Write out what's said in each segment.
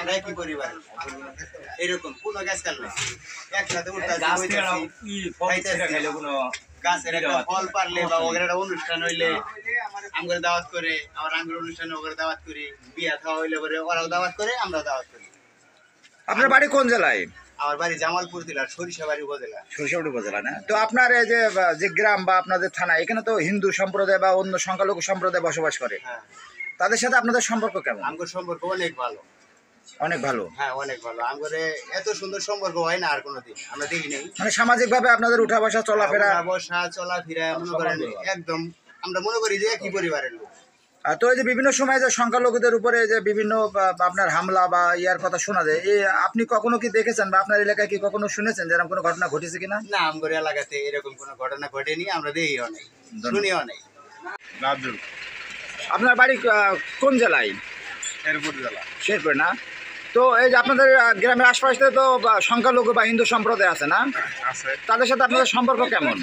আমরা একই পরিবার এরকম কোনো গ্যাস কাল না একসাথে গাছের একটা ফল পারলে বা ওদের একটা অনুষ্ঠান হইলে আমাদের দাওয়াত করে আবার আঙ্গুর অনুষ্ঠানে ওদের দাওয়াত করি বিয়া খাওয়া হইলে পরে ওরাও দাওয়াত করে আমরাও দাওয়াত করি। আপনার বাড়ি কোন জেলায়? আমার বাড়ি জামালপুর জেলার সরিষাবাড়ি উপজেলা। সরিষাবাড়ি উপজেলা না? তো আপনার এই যে গ্রাম বা আপনাদের থানা এখানে তো হিন্দু সম্প্রদায় বা অন্য সংখ্যালঘু সম্প্রদায় বসবাস করে, হ্যাঁ, তাদের সাথে আপনাদের সম্পর্ক কেমন? আমাদের সম্পর্ক অনেক ভালো। অনেক ভালো? হ্যাঁ, অনেক ভালো। আমাদের এত সুন্দর সম্পর্ক হয় না আর কোনোদিন, আমরা দেখি নাই। মানে সামাজিক ভাবে আপনাদের উঠা বসা চলাফেরা মনে করেন একদম আমরা মনে করি যে একই পরিবারের লোক। তো এই যে বিভিন্ন সময় যে সংখ্যালঘুদের উপরে যে বিভিন্ন আপনার হামলা বা ইয়ার কথা শোনা যায়, আপনি কখনো কি দেখেছেন বা আপনার এলাকায় কি কখনো শুনেছেন যে এরকম কোনো ঘটনা ঘটেছে কিনা? না, আমাদের এলাকাতে এরকম কোনো ঘটনা ঘটেনি, আমরা দেখিও নাই, শুনিও নাই। আপনার বাড়ি কোন জেলায়? শেরপুর জেলা। শেরপুর না? তো এই যে আপনাদের গ্রামের আশপাশে তো সংখ্যালঘু বা হিন্দু সম্প্রদায় আছে না? আছে। তাদের সাথে আপনাদের সম্পর্ক কেমন?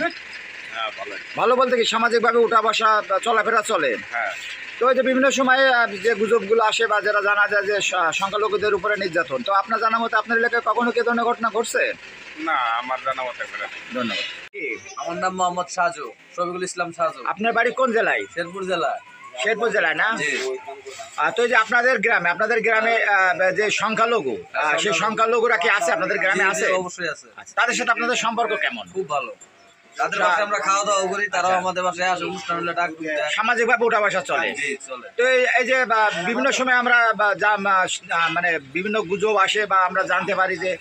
ভালো বলতে কি সামাজিকভাবে উঠা বসা চলাফেরা চলে? হ্যাঁ। তো এই যে বিভিন্ন সময়ে যে গুজবগুলো আসে বা যারা জানা যায় যে সংখ্যালঘুদের উপরে নির্যাতন, তো আপনার জানা মতে আপনার এলাকায় কখনো কি ধরনের ঘটনা ঘটছে? না, আমার জানা মতে করে। ধন্যবাদ। আমার নাম মোহাম্মদ সাজু, শফিকুল ইসলাম সাজু। আপনার বাড়ি কোন জেলায়? শেরপুর জেলা। শেরপুর জেলায় না? তো এই যে আপনাদের গ্রামে যে সংখ্যালঘু, সেই সংখ্যালঘুরা কি আছে আপনাদের গ্রামে? আছে, অবশ্যই আছে। তাদের সাথে আপনাদের সম্পর্ক কেমন? খুব ভালো। তাদের বাসায় আমরা খাওয়া দাওয়া করি, তারাও আমাদের বাসায় আসে, অনুষ্ঠান হলে ডাক দেয়। সামাজিকভাবে উঠা বসা চলে। চলে। তো এই যে বিভিন্ন সময় আমরা মানে বিভিন্ন গুজব আসে বা আমরা জানতে পারি যে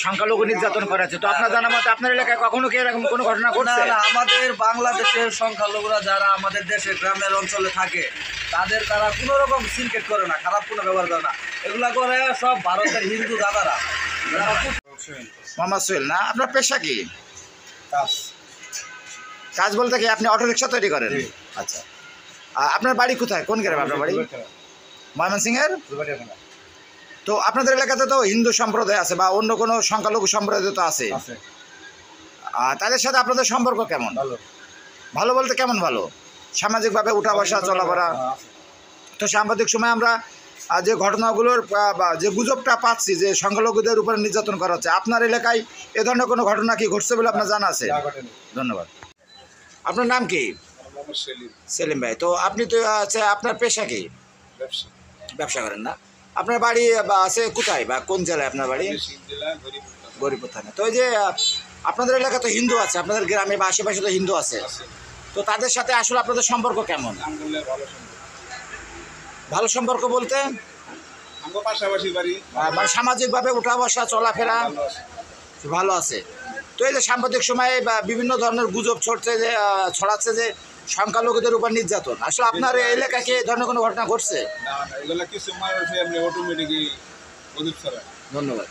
সংখ্যালঘু নির্যাতন করা হচ্ছে, তো আপনার জানা মতে আপনার এলাকায় কখনো কি এরকম কোনো ঘটনা ঘটছে? না, আমাদের বাংলাদেশের সংখ্যালঘুরা যারা আমাদের দেশে গ্রামের অঞ্চলে থাকে তারা কোনো রকম সিনকেট করে না, খারাপ কোনো ব্যবহার করে না। এগুলা করে সব ভারতের হিন্দু দাদারা। মোহাম্মদ সোহেল না? আপনার পেশা কি? কাজ বলতে কি আপনি অটোরিকশা তৈরি করেন? আচ্ছা, আপনার বাড়ি কোথায়, কোন গ্রামে আপনার বাড়ি? ময়মনসিংহের? তো আপনাদের এলাকাতে তো হিন্দু সম্প্রদায় আছে বা অন্য কোনো সংখ্যালঘু সম্প্রদায় তো আছে, তাদের সাথে আপনাদের সম্পর্ক কেমন? ভালো বলতে কেমন ভালো? সামাজিকভাবে উঠা বসা চলাফেরা? তো সাম্প্রতিক সময় আমরা যে ঘটনাগুলোর যে গুজবটা পাচ্ছি যে সংখ্যালঘুদের উপরে নির্যাতন করা হচ্ছে, আপনার এলাকায় এ ধরনের কোনো ঘটনা কি ঘটছে বলে আপনার জানা আছে? ধন্যবাদ। আপনার নাম কি? সেলিম ভাই। তো আপনি তো আপনার পেশা কি? ব্যবসা করেন না? আপনার বাড়ি আছে কোথায় বা কোন জেলায় আপনার বাড়ি? গরিপুর থানা। তো এই যে আপনাদের এলাকা তো হিন্দু আছে, আপনাদের গ্রামে বা আশেপাশে তো হিন্দু আছে, তো তাদের সাথে আসলে আপনাদের সম্পর্ক কেমন? ভালো সম্পর্ক বলতে পাশাপাশি বাড়ি, মানে সামাজিকভাবে উঠা বসা চলাফেরা ভালো আছে। তো এই যে সাম্প্রতিক সময়ে বিভিন্ন ধরনের গুজব ছড়াচ্ছে যে সংখ্যালঘুদের উপর নির্যাতন, আসলে আপনার এলাকায় কি এই ধরনের কোনো ঘটনা ঘটছে? কিছু মানুষ এমনি অটোমেটিকই ধন্যবাদ।